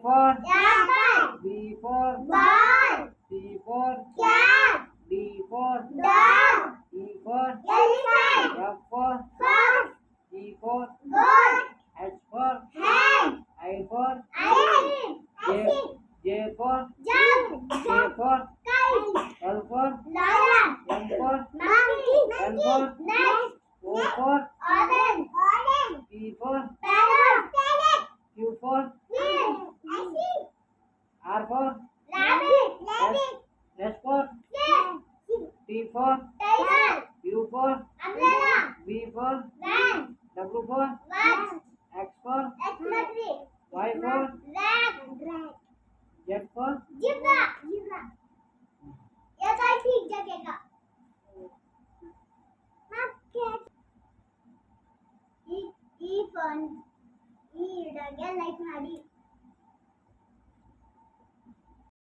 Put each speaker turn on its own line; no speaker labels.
for
apple,
B for
ball,
C for
cat,
D for
dog,
E for
elephant,
F for
fox,
G for
goat,
H for
hen,
I for
ice,
J for
jug,
K for
kite,
L for
lion,
M for
monkey,
N for
next,
O for
orange,
P for
parrot,
Q for
wheel,
R for
rabbit,
S for T for
tiger,
U for
umbrella,
V for
van,
W for
watch,
X for
X-ray,
Y for
rat,
Z for
zebra, ये तो ठीक जगह का E for E इधर क्या light मारी